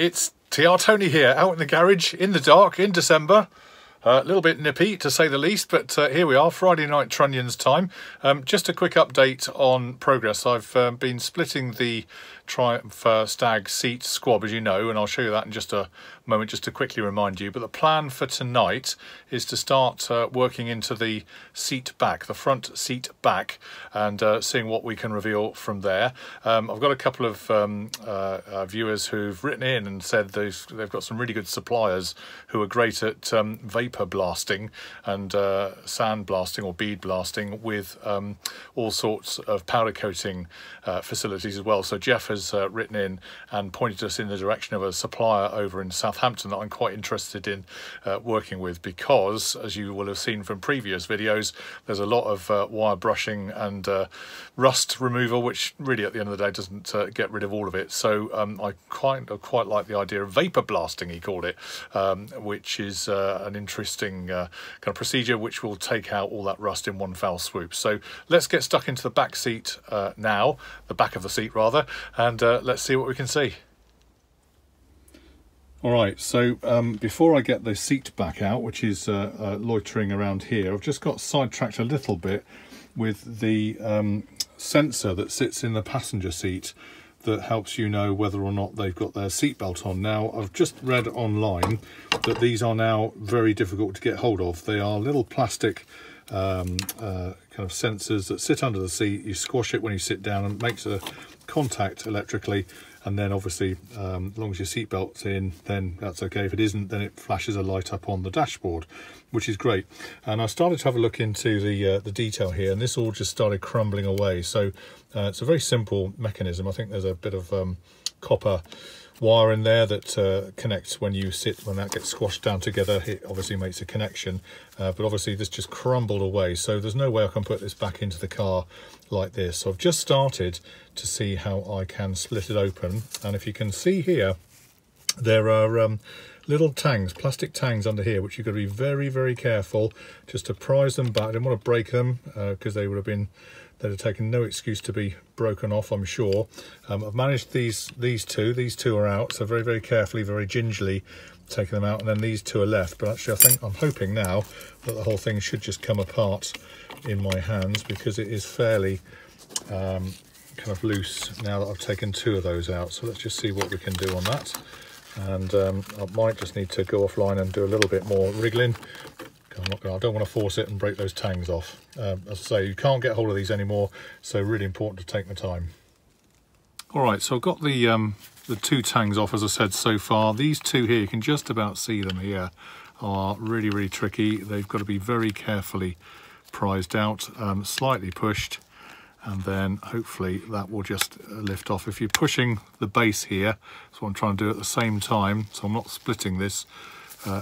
it's TR Tony here, out in the garage, in the dark, in December. A little bit nippy, to say the least, but here we are, Friday night trunnions time. Just a quick update on progress. I've been splitting the Triumph Stag seat squab, as you know, and I'll show you that in just a moment, just to quickly remind you. But the plan for tonight is to start working into the seat back, the front seat back, and seeing what we can reveal from there. I've got a couple of viewers who've written in and said they've got some really good suppliers who are great at vapor blasting and sand blasting or bead blasting with all sorts of powder coating facilities as well. So Jeff has written in and pointed us in the direction of a supplier over in Southampton that I'm quite interested in working with, because as you will have seen from previous videos, there's a lot of wire brushing and rust removal, which really at the end of the day doesn't get rid of all of it. So I quite like the idea of vapor blasting, he called it, which is an interesting kind of procedure which will take out all that rust in one foul swoop. So let's get stuck into the back seat now, the back of the seat rather, and let's see what we can see. All right, so before I get the seat back out, which is loitering around here, I've just got sidetracked a little bit with the sensor that sits in the passenger seat that helps you know whether or not they've got their seatbelt on. Now, I've just read online that these are now very difficult to get hold of. They are little plastic kind of sensors that sit under the seat. You squash it when you sit down and it makes a contact electrically, and then obviously as long as your seatbelt's in, then that's okay. If it isn't, then it flashes a light up on the dashboard, which is great. And I started to have a look into the detail here, and this all just started crumbling away. So it's a very simple mechanism. I think there's a bit of copper wire in there that connects when you sit. When that gets squashed down together, it obviously makes a connection, but obviously this just crumbled away, so there's no way I can put this back into the car like this. So I've just started to see how I can split it open, and if you can see here, there are little tangs, plastic tangs under here, which you've got to be very, very careful just to prise them back. I didn't want to break them because they'd have taken no excuse to be broken off, I'm sure. I've managed these two are out, so very, very carefully, very gingerly taking them out, and then these two are left. But actually I'm hoping now that the whole thing should just come apart in my hands, because it is fairly kind of loose now that I've taken two of those out. So let's just see what we can do on that. And I might just need to go offline and do a little bit more wriggling. I don't want to force it and break those tangs off. As I say, you can't get hold of these anymore, so really important to take the time. All right, so I've got the two tangs off, as I said so far. These two here, you can just about see them here, are really, really tricky. They've got to be very carefully prized out, slightly pushed, and then hopefully that will just lift off. If you're pushing the base here, that's what I'm trying to do at the same time, so I'm not splitting this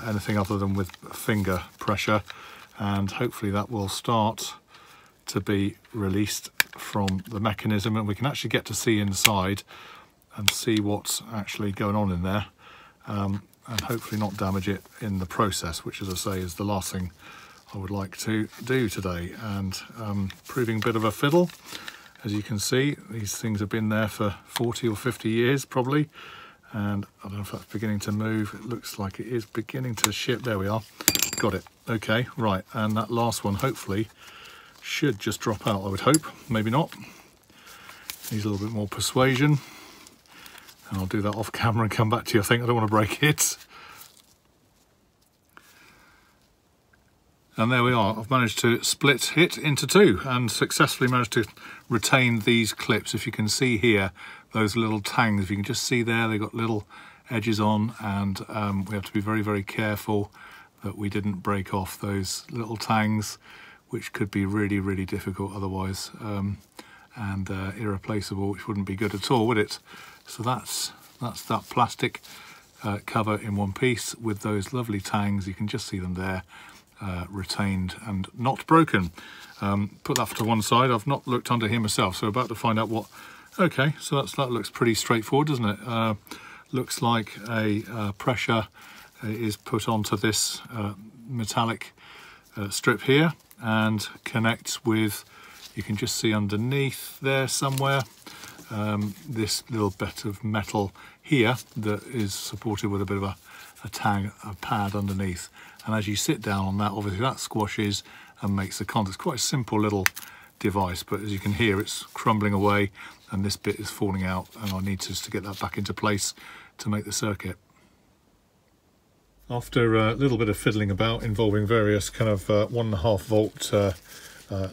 anything other than with finger pressure, and hopefully that will start to be released from the mechanism, and we can actually get to see inside and see what's actually going on in there, and hopefully not damage it in the process, which, as I say, is the last thing I would like to do today. And proving a bit of a fiddle, as you can see, these things have been there for 40 or 50 years probably, and I don't know if that's beginning to move. It looks like it is beginning to shift. There we are, got it. Okay, right, and that last one hopefully should just drop out, I would hope. Maybe not. Needs a little bit more persuasion, and I'll do that off camera and come back to you. I think I don't want to break it. And there we are. I've managed to split it into two and successfully managed to retain these clips. If you can see here, those little tangs, if you can just see there, they've got little edges on, and we have to be very, very careful that we didn't break off those little tangs, which could be really, really difficult otherwise, and irreplaceable, which wouldn't be good at all, would it? So that's that plastic cover in one piece with those lovely tangs. You can just see them there, retained and not broken. Put that to one side. I've not looked under here myself, so about to find out what. Okay, so that looks pretty straightforward, doesn't it? Looks like a pressure is put onto this metallic strip here and connects with, you can just see underneath there somewhere, this little bit of metal here that is supported with a bit of a pad underneath, and as you sit down on that, obviously that squashes and makes the contact. It's quite a simple little device, but as you can hear, it's crumbling away and this bit is falling out, and I need to get that back into place to make the circuit. After a little bit of fiddling about involving various kind of 1.5 volt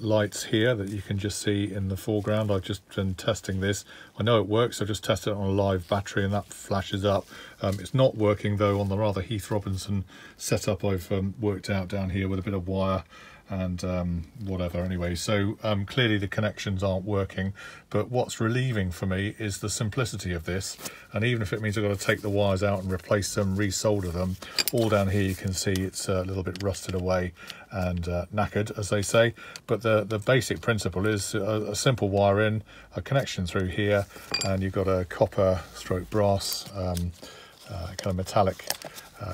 lights here that you can just see in the foreground, I've just been testing this. I know it works, I just tested it on a live battery and that flashes up. It's not working though on the rather Heath Robinson setup I've worked out down here with a bit of wire and whatever. Anyway, so clearly the connections aren't working, but what's relieving for me is the simplicity of this, and even if it means I've got to take the wires out and replace them, resolder them, all down here you can see it's a little bit rusted away and knackered, as they say, but the basic principle is a simple wire in, a connection through here, and you've got a copper stroke brass kind of metallic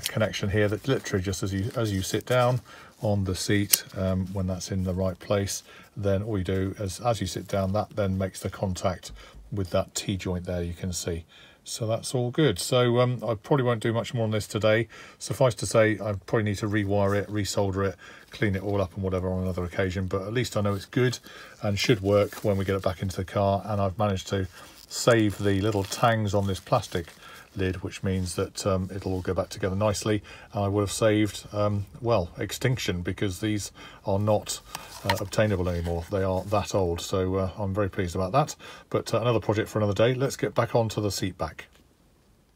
connection here that literally just as you sit down on the seat, when that's in the right place, then all you do is as you sit down, that then makes the contact with that T-joint there, you can see. So that's all good. So I probably won't do much more on this today. Suffice to say, I probably need to rewire it, resolder it, clean it all up and whatever on another occasion, but at least I know it's good and should work when we get it back into the car. And I've managed to save the little tangs on this plastic lid, which means that it'll all go back together nicely, and I would have saved well, extinction, because these are not obtainable anymore. They are that old, so I'm very pleased about that. But another project for another day. Let's get back onto the seat back.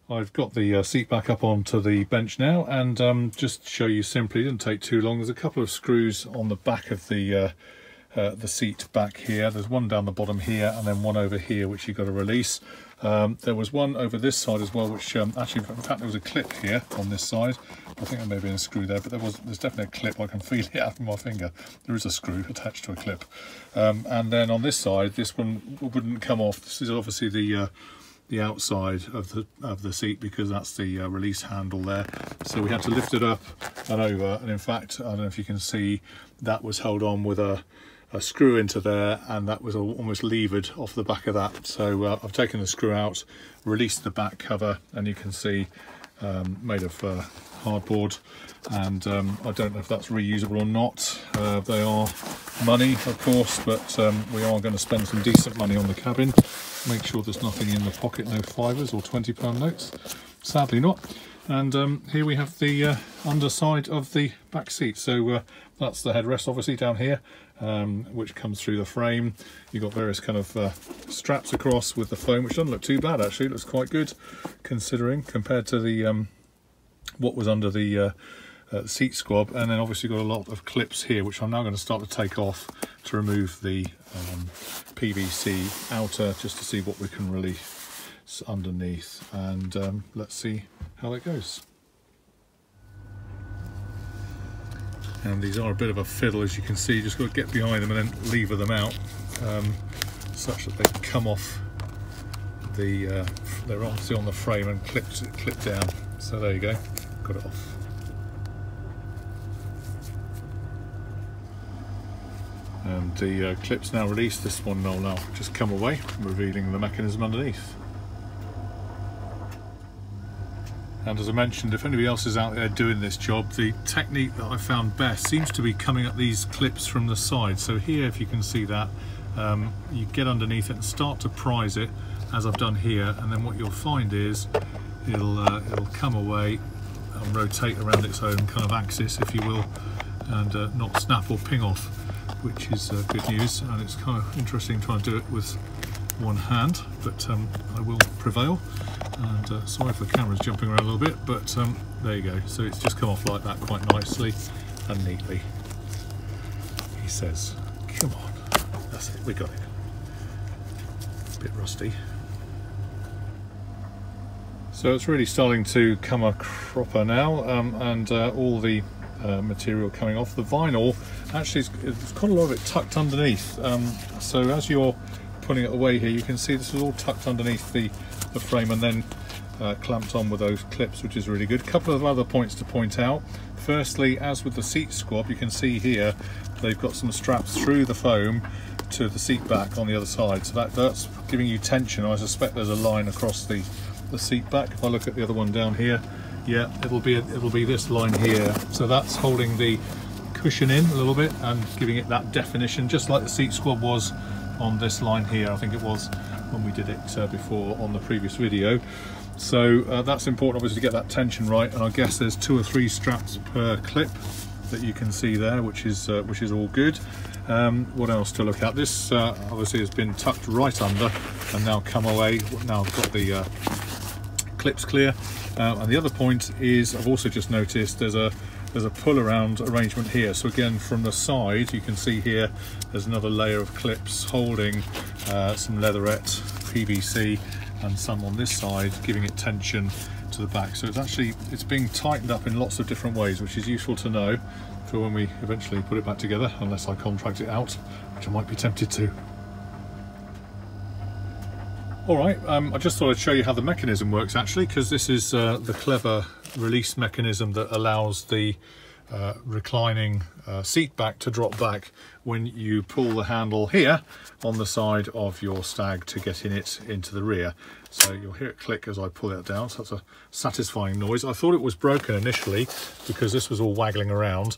I've got the seat back up onto the bench now, and just to show you simply, it didn't take too long. There's a couple of screws on the back of the seat back here. There's one down the bottom here and then one over here which you've got to release. There was one over this side as well, which actually, in fact, there was a clip here on this side. I think there may have been a screw there, but there's definitely a clip. I can feel it out of my finger. There is a screw attached to a clip. And then on this side, this one wouldn't come off. This is obviously the outside of the seat, because that's the release handle there. So we had to lift it up and over, and in fact, I don't know if you can see, that was held on with a screw into there, and that was almost levered off the back of that. So I've taken the screw out, released the back cover, and you can see made of hardboard, and I don't know if that's reusable or not. They are money, of course, but we are going to spend some decent money on the cabin. Make sure there's nothing in the pocket, no fivers or £20 notes, sadly not. And here we have the underside of the back seat. So that's the headrest obviously down here, which comes through the frame. You've got various kind of straps across with the foam, which doesn't look too bad actually. It looks quite good considering, compared to the what was under the seat squab. And then obviously got a lot of clips here, which I'm now going to start to take off to remove the PVC outer, just to see what we can release underneath, and let's see how that goes. And these are a bit of a fiddle, as you can see. You just got to get behind them and then lever them out, such that they come off the they're obviously on the frame and clip down. So there you go, got it off. And the clip's now released. This one will now just come away, revealing the mechanism underneath. And as I mentioned, if anybody else is out there doing this job, the technique that I found best seems to be coming at these clips from the side. So here, if you can see that, you get underneath it and start to prise it, as I've done here, and then what you'll find is it'll come away and rotate around its own kind of axis, if you will, and not snap or ping off, which is good news. And it's kind of interesting trying to do it with one hand, but I will prevail. And sorry if the camera's jumping around a little bit, but there you go. So it's just come off like that quite nicely and neatly. He says, come on, that's it, we got it. A bit rusty. So it's really starting to come a cropper now, and all the material coming off. The vinyl actually it's got a lot of it tucked underneath, so as you're putting it away here, you can see this is all tucked underneath the frame and then clamped on with those clips, which is really good. A couple of other points to point out. Firstly, as with the seat squab, you can see here they've got some straps through the foam to the seat back on the other side, so that's giving you tension. I suspect there's a line across the the seat back. If I look at the other one down here, yeah, it'll be this line here. So that's holding the cushion in a little bit and giving it that definition, just like the seat squab was on this line here. I think it was when we did it before on the previous video. So that's important, obviously, to get that tension right. And I guess there's 2 or 3 straps per clip that you can see there, which is all good. What else to look at? This obviously has been tucked right under and now come away. Now I've got the clips clear. And the other point is, I've also just noticed there's a pull around arrangement here. So again, from the side, you can see here there's another layer of clips holding some leatherette, PVC, and some on this side, giving it tension to the back. So it's being tightened up in lots of different ways, which is useful to know for when we eventually put it back together, unless I contract it out, which I might be tempted to. All right, I just thought I'd show you how the mechanism works, actually, because this is the clever release mechanism that allows the reclining seat back to drop back when you pull the handle here on the side of your Stag to get into the rear. So you'll hear it click as I pull it down, so that's a satisfying noise. I thought it was broken initially because this was all waggling around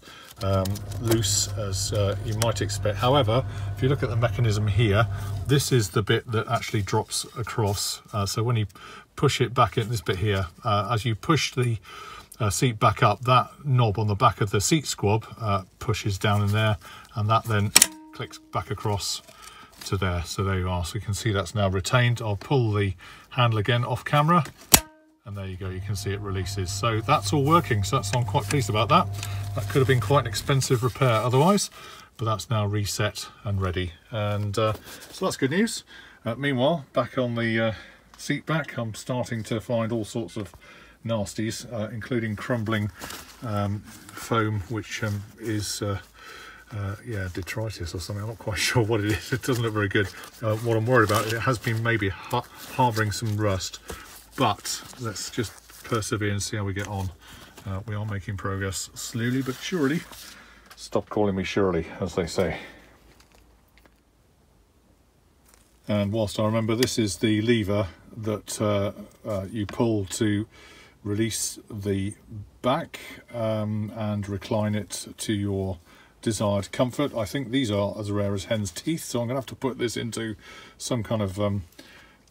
loose, as you might expect. However, if you look at the mechanism here, this is the bit that actually drops across. So when you push it back in this bit here, as you push the seat back up, that knob on the back of the seat squab pushes down in there, and that then clicks back across to there. So there you are. So you can see that's now retained. I'll pull the handle again off camera, and there you go. You can see it releases. So that's all working. So I'm quite pleased about that. That could have been quite an expensive repair otherwise, but that's now reset and ready. And so that's good news. Meanwhile, back on the seat back, I'm starting to find all sorts of nasties, including crumbling foam, which is yeah, detritus or something. I'm not quite sure what it is. It doesn't look very good. What I'm worried about, it has been maybe harbouring some rust, but let's just persevere and see how we get on. We are making progress slowly but surely. Stop calling me Shirley, as they say. And whilst I remember, this is the lever that you pull to release the back and recline it to your desired comfort. I think these are as rare as hen's teeth, so I'm gonna have to put this into some kind of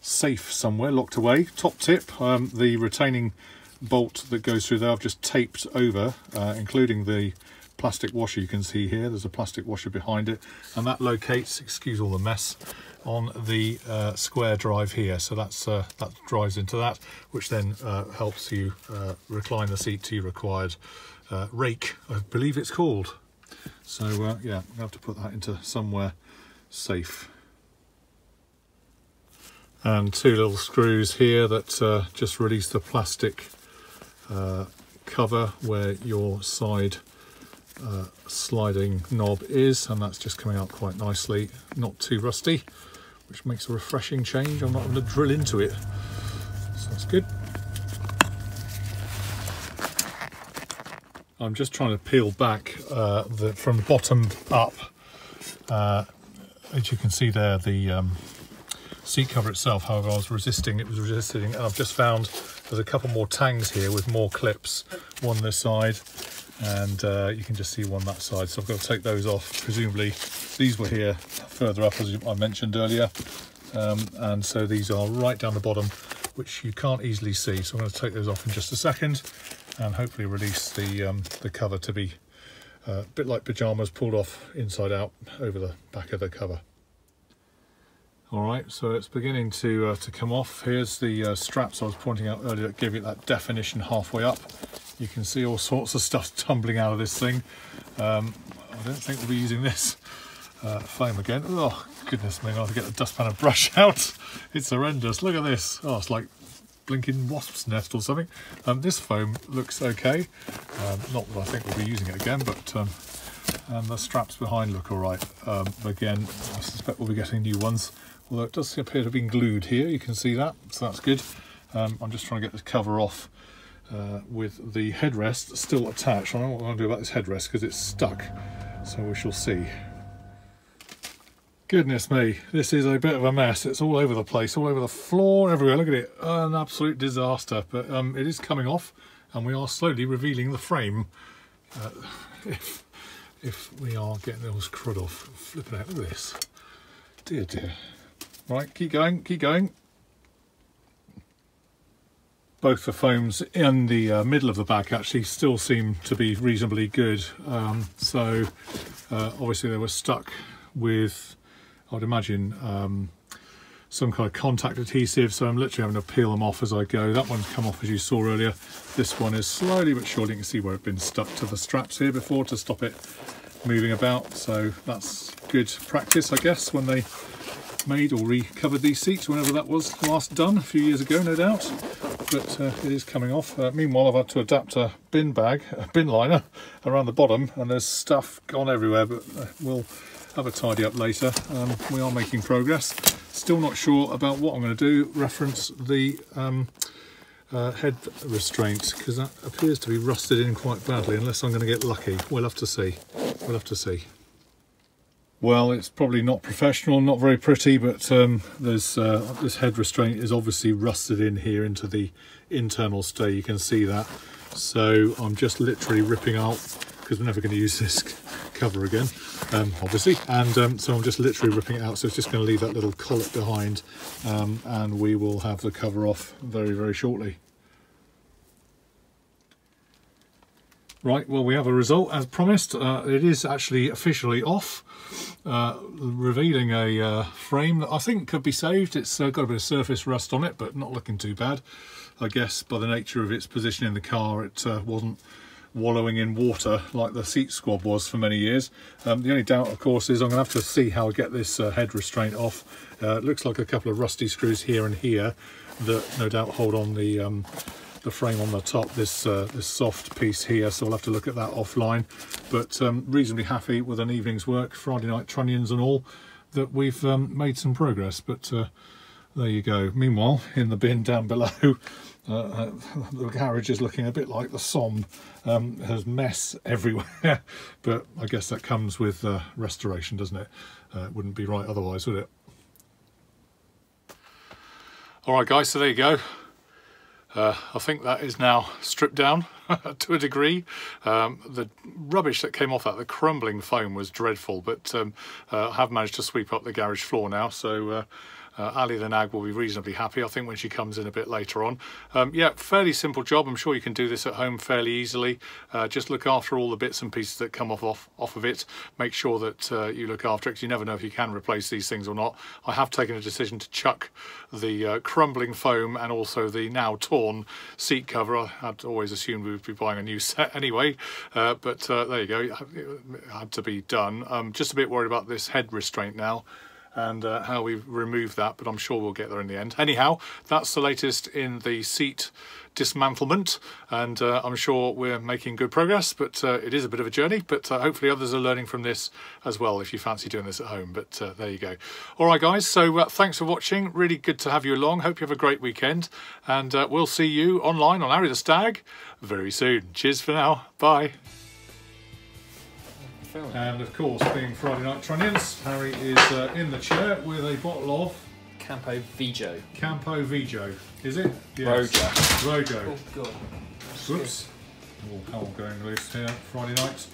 safe somewhere, locked away. Top tip, the retaining bolt that goes through there I've just taped over, including the plastic washer. You can see here there's a plastic washer behind it, and that locates, excuse all the mess, on the square drive here. So that drives into that, which then helps you recline the seat to your required rake, I believe it's called. So yeah, I have to put that into somewhere safe. And 2 little screws here that just release the plastic cover where your side sliding knob is, and that's just coming out quite nicely, not too rusty, which makes a refreshing change. I'm not going to drill into it, so that's good. I'm just trying to peel back from the bottom up. As you can see there, the seat cover itself, however, it was resisting, and I've just found there's a couple more tangs here with more clips, one this side, and you can just see one that side. So I've got to take those off. Presumably these were here further up, as I mentioned earlier, and so these are right down the bottom, which you can't easily see. So I'm going to take those off in just a second and hopefully release the cover to be a bit like pyjamas, pulled off inside out over the back of the cover. All right, so it's beginning to come off. Here's the straps I was pointing out earlier that give it that definition halfway up. You can see all sorts of stuff tumbling out of this thing. I don't think we'll be using this foam again. Oh, goodness me, I'll have to get the dustpan and brush out. It's horrendous. Look at this. Oh, it's like blinking wasp's nest or something. This foam looks okay. Not that I think we'll be using it again, but and the straps behind look all right. Again, I suspect we'll be getting new ones, although it does appear to have been glued here. You can see that, so that's good. I'm just trying to get this cover off with the headrest still attached. I don't know what I'm going to do about this headrest because it's stuck, so we shall see. Goodness me, this is a bit of a mess. It's all over the place, all over the floor, everywhere. Look at it, an absolute disaster. But it is coming off, and we are slowly revealing the frame. If we are getting those crud off, flipping out. Look at this. Dear, dear. Right, keep going, keep going. Both the foams in the middle of the back actually still seem to be reasonably good. Obviously they were stuck with, I'd imagine, some kind of contact adhesive, so I'm literally having to peel them off as I go. That one's come off as you saw earlier. This one is slowly but surely, you can see where it's been stuck to the straps here before to stop it moving about, so that's good practice, I guess, when they made or recovered these seats, whenever that was last done, a few years ago, no doubt. But it is coming off. Meanwhile, I've had to adapt a bin liner around the bottom, and there's stuff gone everywhere, but we'll have a tidy up later. We are making progress. Still not sure about what I'm going to do, reference the head restraint, because that appears to be rusted in quite badly, unless I'm going to get lucky. We'll have to see. We'll have to see. Well, it's probably not professional, not very pretty, but there's this head restraint is obviously rusted in here into the internal stay. You can see that. So I'm just literally ripping out, because we're never going to use this cover again, obviously. And so I'm just literally ripping it out. So it's just going to leave that little collet behind, and we will have the cover off very, very shortly. Right, well, we have a result as promised. It is actually officially off, revealing a frame that I think could be saved. It's got a bit of surface rust on it, but not looking too bad. I guess by the nature of its position in the car, it wasn't wallowing in water like the seat squab was for many years. The only doubt, of course, is I'm going to have to see how I get this head restraint off. It looks like a couple of rusty screws here and here that no doubt hold on the frame on the top, this soft piece here, so we'll have to look at that offline. But reasonably happy with an evening's work, Friday night trunnions and all, that we've made some progress. But there you go. Meanwhile, in the bin down below, the garage is looking a bit like the Somme. There's mess everywhere, but I guess that comes with restoration, doesn't it? It wouldn't be right otherwise, would it? All right, guys, so there you go. I think that is now stripped down to a degree. The rubbish that came off that, the crumbling foam, was dreadful, but I have managed to sweep up the garage floor now, so Ali the nag will be reasonably happy, I think, when she comes in a bit later on. Yeah, fairly simple job. I'm sure you can do this at home fairly easily. Just look after all the bits and pieces that come off of it. Make sure that you look after it, because you never know if you can replace these things or not. I have taken a decision to chuck the crumbling foam and also the now torn seat cover. I had always assumed we would be buying a new set anyway, but there you go. It had to be done. I'm just a bit worried about this head restraint now, and how we remove that, but I'm sure we'll get there in the end. Anyhow, that's the latest in the seat dismantlement, and I'm sure we're making good progress, but it is a bit of a journey, but hopefully others are learning from this as well if you fancy doing this at home. But there you go. All right, guys, so thanks for watching. Really good to have you along. Hope you have a great weekend, and we'll see you online on Arry the Stag very soon. Cheers for now. Bye. And of course, being Friday night trunnions, Harry is in the chair with a bottle of Campo Vigo. Campo Vigo, is it? Yes. Rojo. Oh god. Whoops. All hell going loose here. Friday night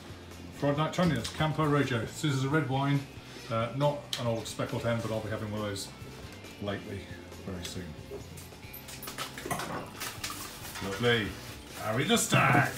trunnions, Campo Rojo. This is a red wine, not an old speckled hen, but I'll be having one of those lately, very soon. Lovely. Arry the Stag.